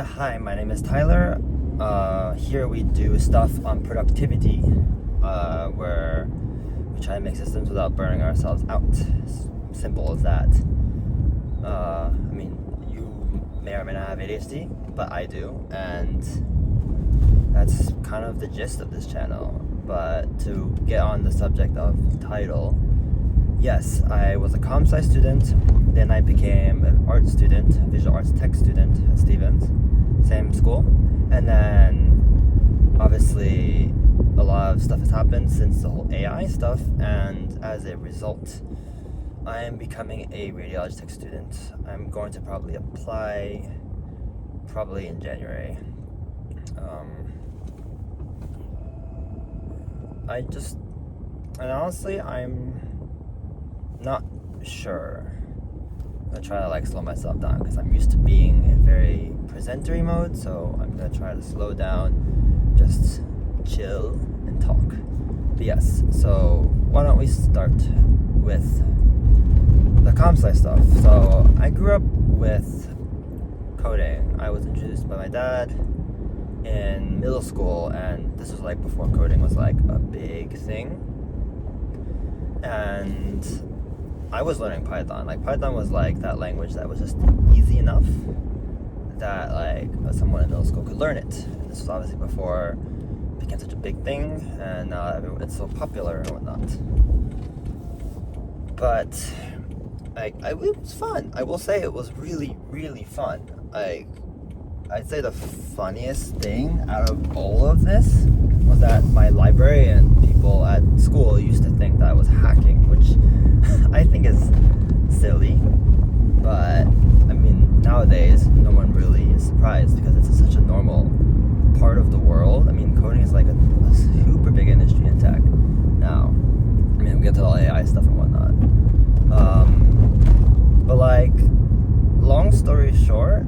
Hi, my name is Tyler. Here we do stuff on productivity, where we try to make systems without burning ourselves out. Simple as that. You may or may not have ADHD, but I do, and that's kind of the gist of this channel. But to get on the subject of title, yes, I was a comp sci student, then I became an art student, a visual arts tech student at Stevens, same school, and then obviously a lot of stuff has happened since the whole AI stuff, and as a result, I am becoming a radiology tech student. I'm going to probably apply in January. Honestly, I'm not sure. I'm gonna try to slow myself down because I'm used to being in very presentery mode, so I'm gonna try to slow down, just chill and talk. But yes, so why don't we start with the comp sci stuff. So I grew up with coding. I was introduced by my dad in middle school, and this was before coding was a big thing. And I was learning Python. Python was that language that was just easy enough that someone in middle school could learn it. And this was obviously before it became such a big thing, and now it's so popular and whatnot. But it was fun. I will say it was really, really fun. I'd say the funniest thing out of all of this was that my librarian people at school used to think that I was hacking, which I think is silly. But nowadays no one really is surprised because it's such a normal part of the world. Coding is a super big industry in tech now. We get to all AI stuff and whatnot. But long story short,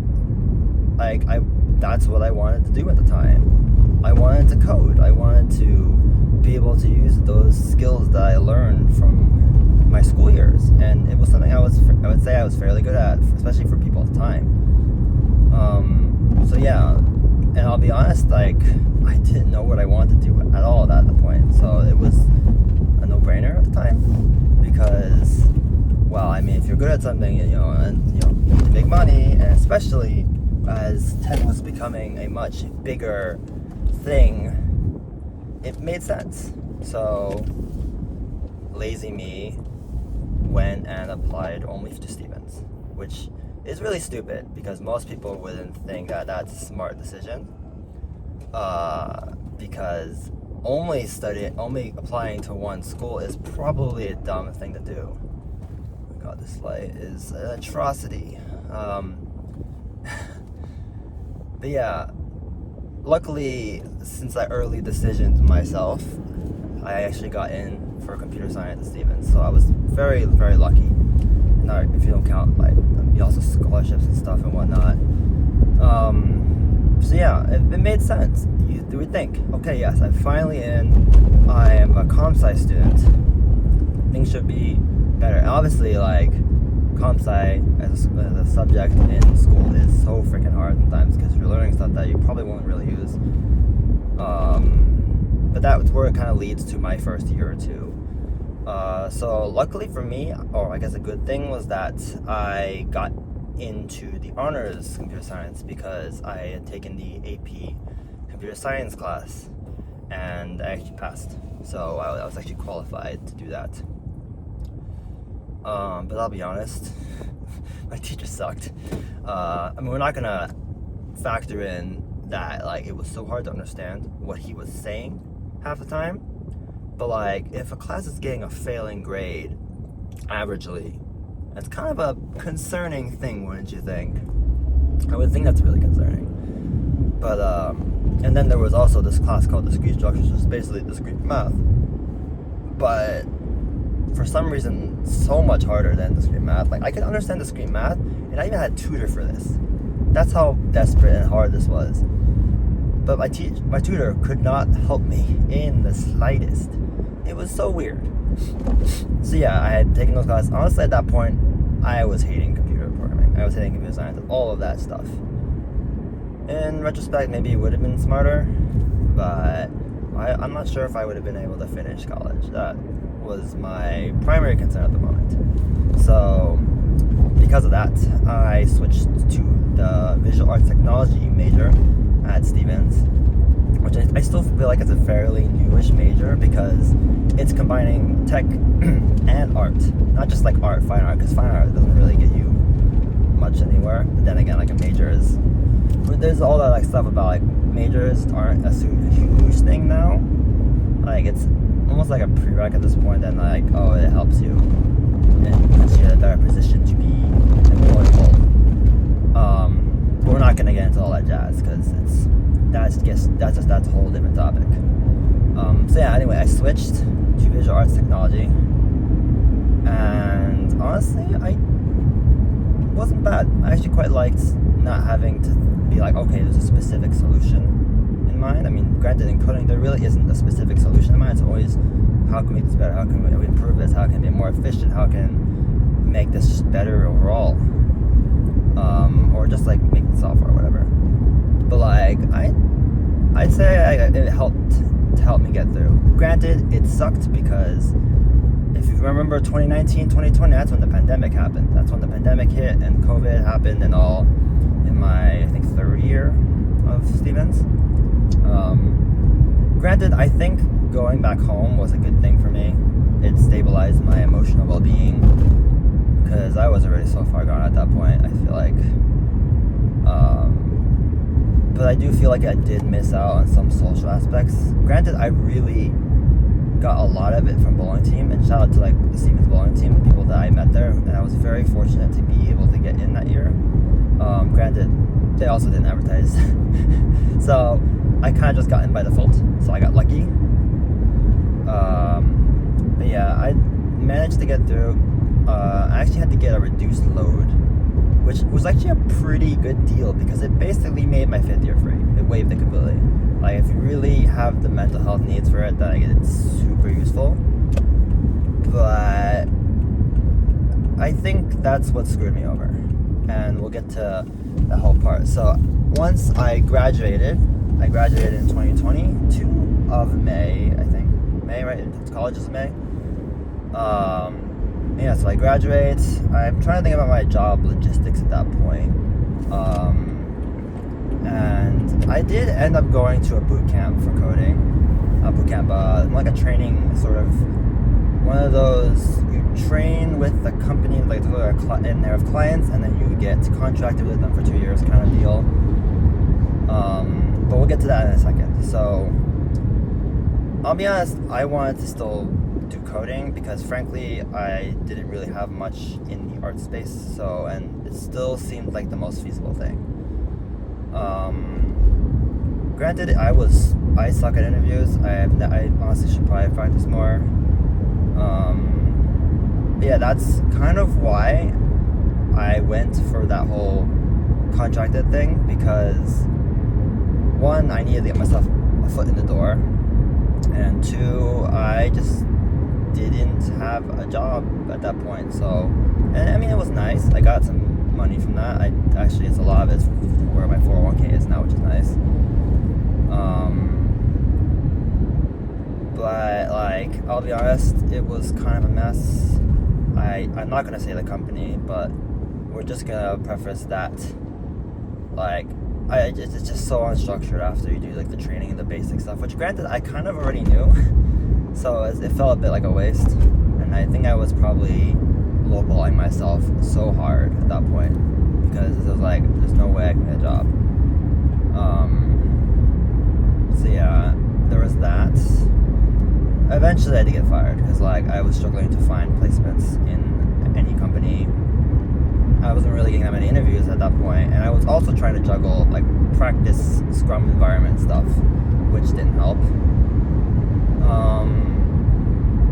that's what I wanted to do at the time. I wanted to code. I wanted to be able to use those skills that I learned from my school years, and it was something I would say I was fairly good at, especially for people at the time. So yeah, and I'll be honest, I didn't know what I wanted to do at all at the point, so it was a no-brainer at the time, because if you're good at something, and you have to make money, and especially as tech was becoming a much bigger thing, it made sense. So lazy me went and applied only to Stevens, which is really stupid because most people wouldn't think that that's a smart decision, because only applying to one school is probably a dumb thing to do. Oh God, this light is an atrocity. But yeah, luckily, since I early decisioned myself, I actually got in for computer science at Stevens, so I was very, very lucky. Now, if you don't count also scholarships and stuff and whatnot. So yeah, it made sense. You would think, okay, yes, I'm finally in. I am a comp sci student. Things should be better. And obviously, comp sci as a subject in school is so freaking hard sometimes because you're learning stuff that you probably won't really use. But that's where it kind of leads to my first year or two. So luckily for me, or I guess a good thing, was that I got into the honors computer science because I had taken the AP computer science class and I actually passed. So I was actually qualified to do that. But I'll be honest, my teacher sucked. We're not gonna factor in that it was so hard to understand what he was saying half the time. But if a class is getting a failing grade averagely, that's kind of a concerning thing, wouldn't you think? I would think that's really concerning. But and then there was also this class called discrete structures, which is basically discrete math, but for some reason so much harder than discrete math. I could understand discrete math, and I even had a tutor for this. That's how desperate and hard this was. But my tutor could not help me in the slightest. It was so weird. So yeah, I had taken those classes. Honestly, at that point, I was hating computer programming. I was hating computer science and all of that stuff. In retrospect, maybe it would have been smarter, but I'm not sure if I would have been able to finish college. That was my primary concern at the moment. So, because of that, I switched to the visual arts technology major at Stevens, which I still feel like it's a fairly newish major because it's combining tech and art. Not just like art, fine art, because fine art doesn't really get you much anywhere. But then again, like a major is, there's all that like stuff about like majors aren't a huge thing now. Like it's almost like a prereq at this point, and like, oh, it helps you and puts you in a better position to be employable. But we're not gonna get into all that jazz because that's a whole different topic. So yeah, anyway, I switched to visual arts technology, and honestly, it wasn't bad. I actually quite liked not having to be like, okay, there's a specific solution in mind. I mean, granted, in coding, there really isn't a specific solution in mind. It's always, how can we make this better? How can we improve this? How can it be more efficient? How can we make this just better overall? Or just like make the software or whatever. But like, I'd say it helped to help me get through. Granted, it sucked because if you remember 2019, 2020, that's when the pandemic happened. That's when the pandemic hit and COVID happened and all in my, I think, third year of Stevens. Granted, I think going back home was a good thing for me. It stabilized my emotional well-being because I was already so far gone at that point, I feel like. But I do feel like I did miss out on some social aspects. Granted, I really got a lot of it from bowling team, and shout out to like the Stevens bowling team, the people that I met there, and I was very fortunate to be able to get in that year. Granted, they also didn't advertise, so I kind of just got in by default, so I got lucky. But yeah, I managed to get through. I actually had to get a reduced load, which was actually a pretty good deal because it basically made my 5th year free. It waived it completely. Like, if you really have the mental health needs for it, then it's super useful. But I think that's what screwed me over. And we'll get to that whole part. So once I graduated in 2022 of May, I think. May, right? College is May. Yeah, so I graduate. I'm trying to think about my job logistics at that point. And I did end up going to a boot camp for coding. Like a training, sort of one of those, you train with the company, like in there of clients, and then you get contracted with them for 2 years kind of deal. But we'll get to that in a second. So I'll be honest, I wanted to still do coding because frankly I didn't really have much in the art space, and it still seemed like the most feasible thing. Granted, I suck at interviews. I honestly should probably practice more. But yeah, that's kind of why I went for that whole contracted thing, because one, I needed to get myself a foot in the door, and two, I just didn't have a job at that point. So, and I mean, it was nice. I got some money from that. It's a lot of it's where my 401k is now, which is nice. But like, I'll be honest, it was kind of a mess. I'm not gonna say the company, but we're just gonna preface that. Like, it's just so unstructured after you do like the training and the basic stuff, which granted I kind of already knew. So it felt a bit like a waste, and I think I was probably lowballing myself so hard at that point because it was like, there's no way I can get a job. So yeah, there was that. Eventually I had to get fired because like I was struggling to find placements in any company. I wasn't really getting that many interviews at that point, and I was also trying to juggle like practice Scrum environment stuff, which didn't help.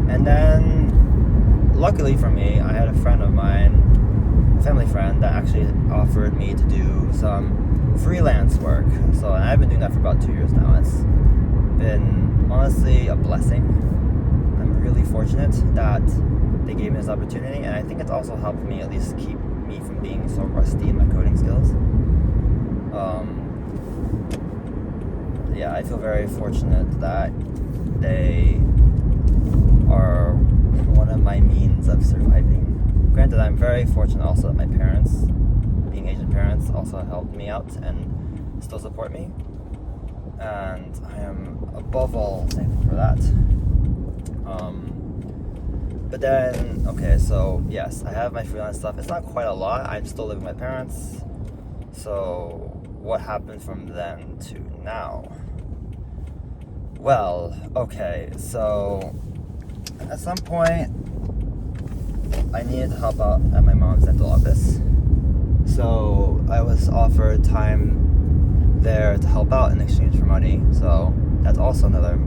And then, luckily for me, I had a friend of mine, a family friend, that actually offered me to do some freelance work. So I've been doing that for about 2 years now. It's been honestly a blessing. I'm really fortunate that they gave me this opportunity, and I think it's also helped me at least keep me from being so rusty in my coding skills. yeah, I feel very fortunate that they are one of my means of surviving. Granted, I'm very fortunate also that my parents, being Asian parents, also helped me out and still support me. And I am above all thankful for that. But then, okay, so yes, I have my freelance stuff. It's not quite a lot. I'm still living with my parents. So what happened from then to now? Well, okay, so at some point I needed to help out at my mom's dental office. So I was offered time there to help out in exchange for money. So that's also another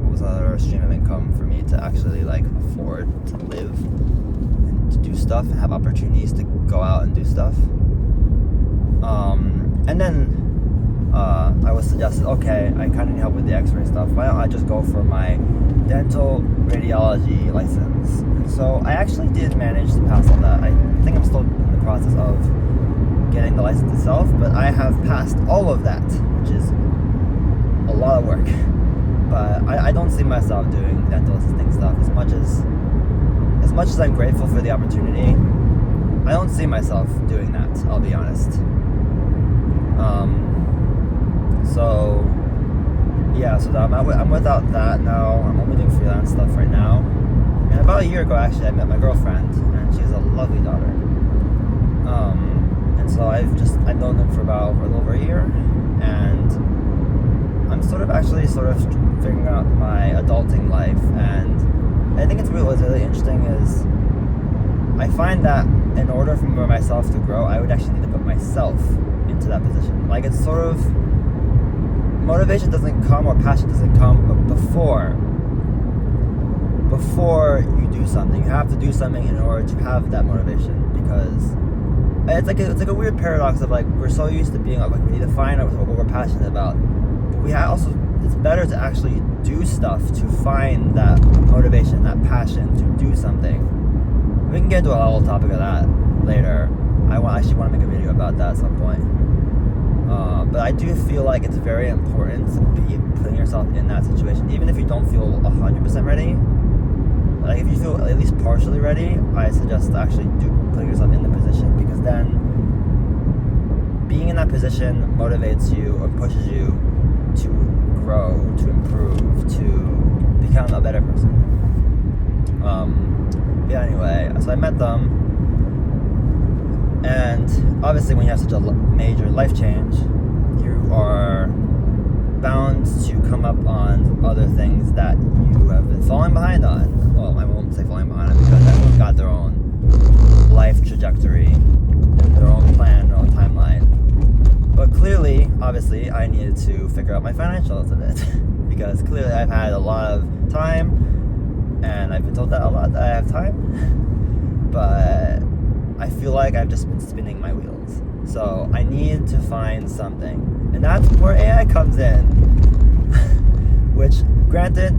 stream of income for me to actually like afford to live and to do stuff and have opportunities to go out and do stuff. And then I was suggested, okay, I kind of need help with the x-ray stuff. Why don't I just go for my dental radiology license? And so I actually did manage to pass on that. I think I'm still in the process of getting the license itself, but I have passed all of that, which is a lot of work. But I don't see myself doing dental assisting stuff as much as I'm grateful for the opportunity. I don't see myself doing that, I'll be honest. So yeah, so I'm without that now. I'm only doing freelance stuff right now. And about a year ago, actually, I met my girlfriend, and she's a lovely daughter. And so I've known them for about a little over a year, and I'm sort of figuring out my adulting life. And I think what's really interesting is I find that in order for myself to grow, I would actually need to put myself into that position. Like, it's sort of, motivation doesn't come or passion doesn't come, but before you do something, you have to do something in order to have that motivation. Because it's like a weird paradox of like, we're so used to being like, we need to find out what we're passionate about, but it's better to actually do stuff to find that motivation, that passion to do something. We can get into a whole topic of that later. I actually want to make a video about that at some point. But I do feel like it's very important to be putting yourself in that situation, even if you don't feel 100% ready. Like, if you feel at least partially ready, I suggest actually putting yourself in the position, because then being in that position motivates you or pushes you to grow, to improve, to become a better person. Yeah, anyway, so I met them, and obviously when you have such a major life change, you are bound to come up on other things that you have been falling behind on. Well, I won't say falling behind on, because everyone's got their own life trajectory, their own plan, their own timeline. But clearly, obviously, I needed to figure out my financials a bit, because clearly I've had a lot of time, and I've been told that a lot, that I have time, but I feel like I've just been spinning my wheels. So I need to find something, and that's where AI comes in. Which, granted,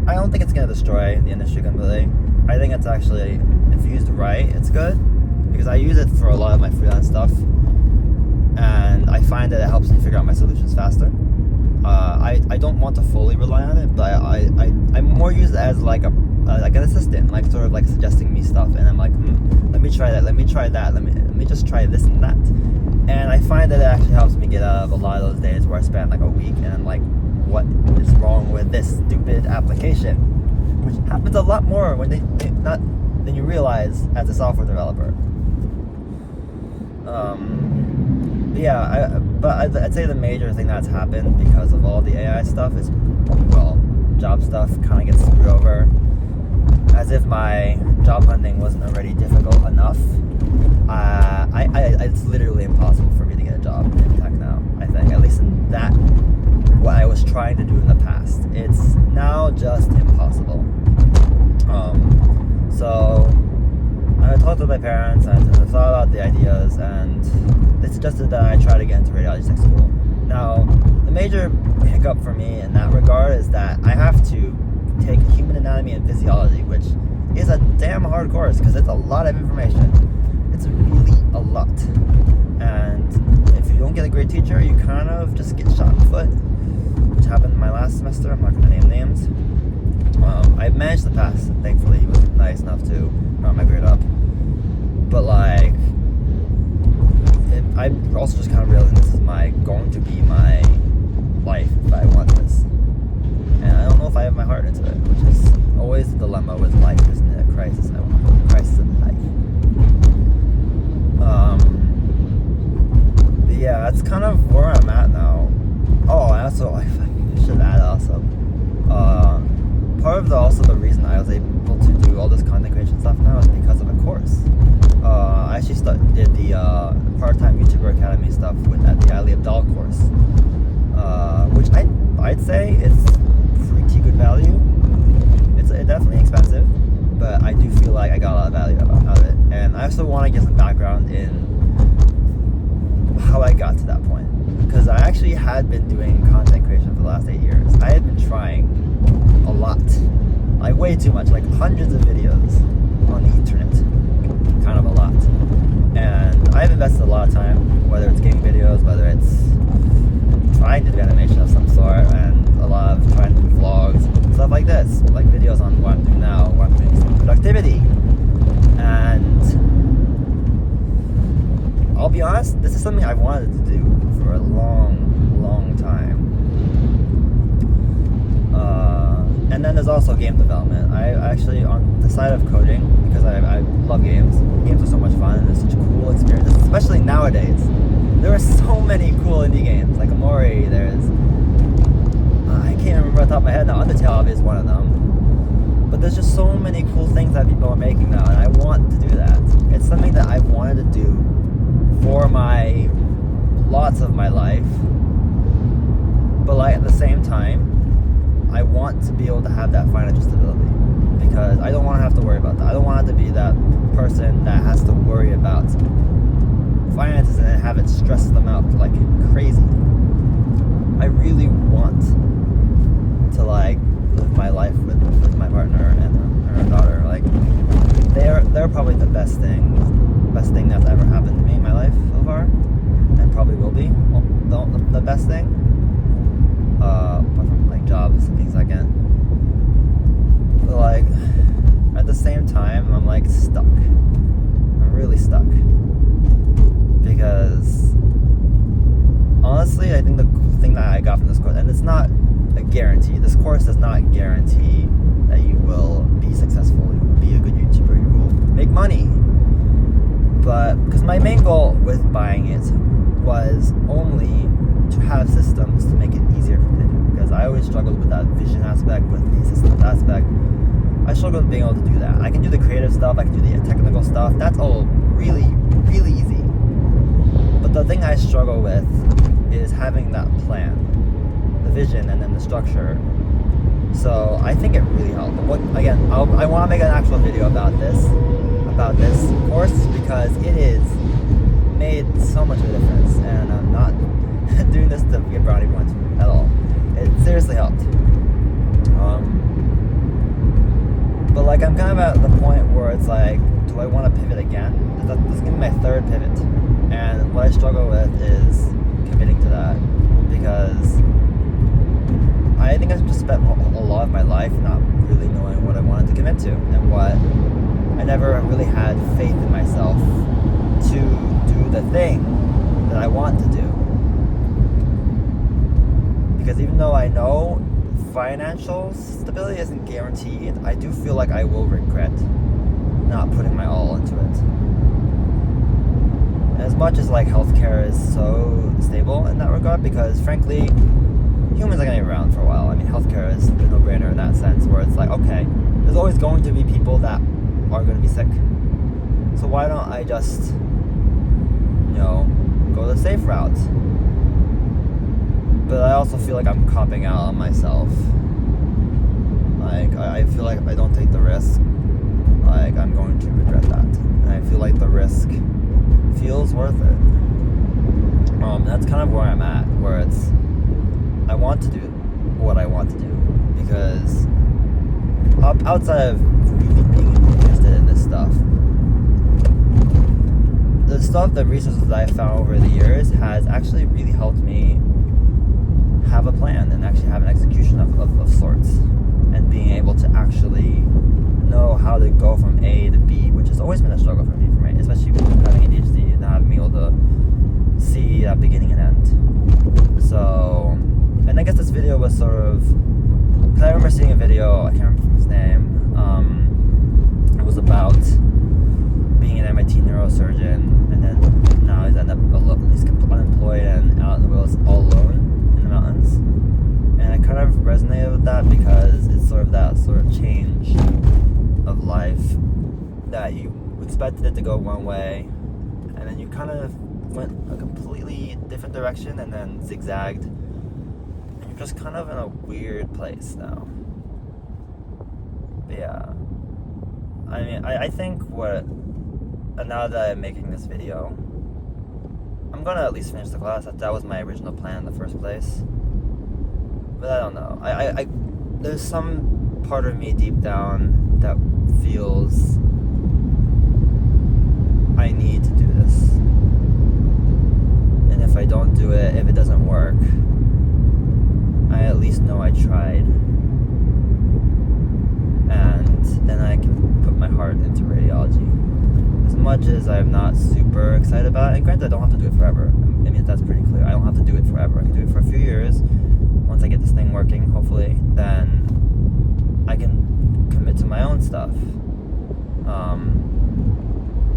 I don't think it's going to destroy the industry completely. I think it's actually, if used right, it's good, because I use it for a lot of my freelance stuff, and I find that it helps me figure out my solutions faster. I don't want to fully rely on it, but I more use it as like an assistant, like sort of like suggesting me stuff, and I'm like, let me try that, let me try that, let me just try this and that. And I find that it actually helps me get out of a lot of those days where I spend like a week and I'm like, what is wrong with this stupid application? Which happens a lot more than you realize as a software developer. I'd say the major thing that's happened because of all the AI stuff is, well, job stuff kind of gets screwed over. As if my job hunting wasn't already difficult enough. It's literally impossible for me to get a job in tech now, I think. At least in that, what I was trying to do in the past. It's now just impossible. So I talked to my parents and I thought about the ideas, and they suggested that I try to get into radiology tech school. Now, the major hiccup for me in that regard is that I have to take human anatomy and physiology, which is a damn hard course because it's a lot of information. It's really a lot. And if you don't get a great teacher, you kind of just get shot in the foot, which happened in my semester. I'm not gonna name names. I managed to pass. Thankfully, he was nice enough to round my grade up. But like, I'm also just kind of realizing this is going to be my life if I want this, and I don't know if I have my heart into it, which is always the dilemma with life, isn't it? A crisis. I want a crisis in life. But yeah, that's kind of where I'm at now. Oh, and also I should add also. Part of the reason I was able to do all this content creation stuff now is because of a course. I actually did the part-time YouTuber Academy stuff at the Ali Abdal course, which I'd say it's pretty good value. It's definitely expensive, but I do feel like I got a lot of value out of it. And I also want to get some background in how I got to that point, because I actually had been doing content creation for the last 8 years. I had been trying a lot, like way too much, like hundreds of videos on the internet, kind of a lot. And I've invested a lot of time, whether it's gaming videos, whether it's trying to do animation of some sort, and a lot of trying to do vlogs, stuff like this, like videos on what I'm doing now, what I'm doing some productivity. And I'll be honest, this is something I've wanted to do for a long time. And then there's also game development. I actually, on the side of coding, because I love games. Games are so much fun, and it's such a cool experience, especially nowadays. There are so many cool indie games, like Amori, there's... I can't remember off the top of my head now, Undertale is one of them. But there's just so many cool things that people are making now, and I want to do that. It's something that I've wanted to do for lots of my life. But like at the same time, I want to be able to have that financial stability, because I don't want to have to worry about that. I don't want to be that person that has to worry about finances and have it stress them out like crazy. I really want to like live my life with my partner and her daughter. Like they're probably the best thing that's ever happened to me in my life so far, and probably will be the best thing. Apart from like jobs and things like that. But like at the same time, I'm like stuck. I'm really stuck, because honestly, I think the thing that I got from this course, and it's not a guarantee. This course does not guarantee that you will be successful, you will be a good YouTuber, you will make money. But because my main goal with buying it was only to have systems to make it easier for me to do, because I always struggled with that vision aspect, with the systems aspect. I struggled with being able to do that. I can do the creative stuff, I can do the technical stuff, that's all really, really easy. But the thing I struggle with is having that plan, the vision, and then the structure. So I think it really helped. Again, I want to make an actual video about this course, because it is made so much of a difference, and I'm not doing this to get brownie points at all. It seriously helped. But like I'm kind of at the point where it's like, do I want to pivot again? This is going to be my third pivot, and what I struggle with is committing to that, because I think I've just spent a lot of my life not really knowing what I wanted to commit to, and what I never really had faith in myself to do the thing that I want to do. Because even though I know financial stability isn't guaranteed, I do feel like I will regret not putting my all into it. And as much as like healthcare is so stable in that regard, because frankly, humans are going to be around for a while. I mean, healthcare is a no-brainer in that sense, where it's like, okay, there's always going to be people that are going to be sick. So why don't I just, go the safe route? But I also feel like I'm copping out on myself. Like, I feel like if I don't take the risk, like, I'm going to regret that. And I feel like the risk feels worth it. That's kind of where I'm at, where it's, I want to do what I want to do, because outside of really being interested in this stuff, the resources that I've found over the years has actually really helped me have a plan and actually have an execution of how to go from A to B, which has always been a struggle for me, especially having ADHD and not having been able to see that beginning and end. So, and I guess this video was sort of, because I remember seeing a video, I can't remember his name, it was about being an MIT neurosurgeon, and then now he's unemployed and out in the woods all alone in the mountains. And I kind of resonated with that because it's sort of that sort of change of life that you expected it to go one way, and then you kind of went a completely different direction and then zigzagged, and you're just kind of in a weird place now. But yeah, I mean, I think now that I'm making this video, I'm gonna at least finish the class. That was my original plan in the first place. But I don't know. I there's some part of me deep down that feels I need to do this. And if I don't do it, if it doesn't work, I at least know I tried. And then I can put my heart into radiology. As much as I'm not super excited about it, and granted I don't have to do it forever. I mean, that's pretty clear. I don't have to do it forever. I can do it for a few years. Once I get this thing working, hopefully, then I can commit to my own stuff.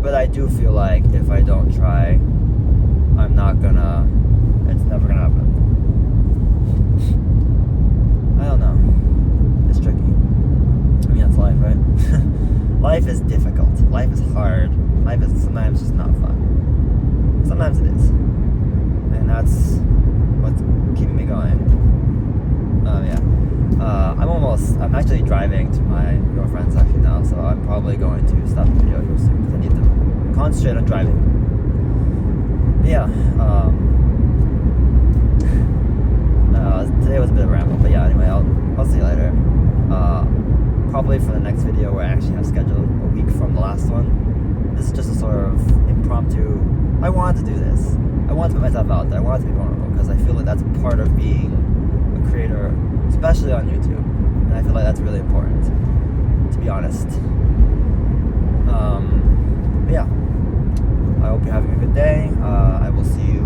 But I do feel like if I don't try, it's never gonna happen. I don't know. It's tricky. I mean, that's life, right? Life is difficult. Life is hard. Life is sometimes just not fun. Sometimes it is. And that's what's keeping me going. I'm actually driving to my girlfriend's actually now, so I'm probably going to stop the video here soon because I need to concentrate on driving. But yeah, today was a bit of a ramble, but yeah, anyway, I'll see you later. Probably for the next video where I actually have scheduled a week from the last one. This is just a sort of impromptu, I wanted to do this. I wanted to put myself out there. I wanted to be vulnerable because I feel like that's part of being a creator, especially on YouTube. And I feel like that's really important, to be honest. But yeah, I hope you're having a good day. I will see you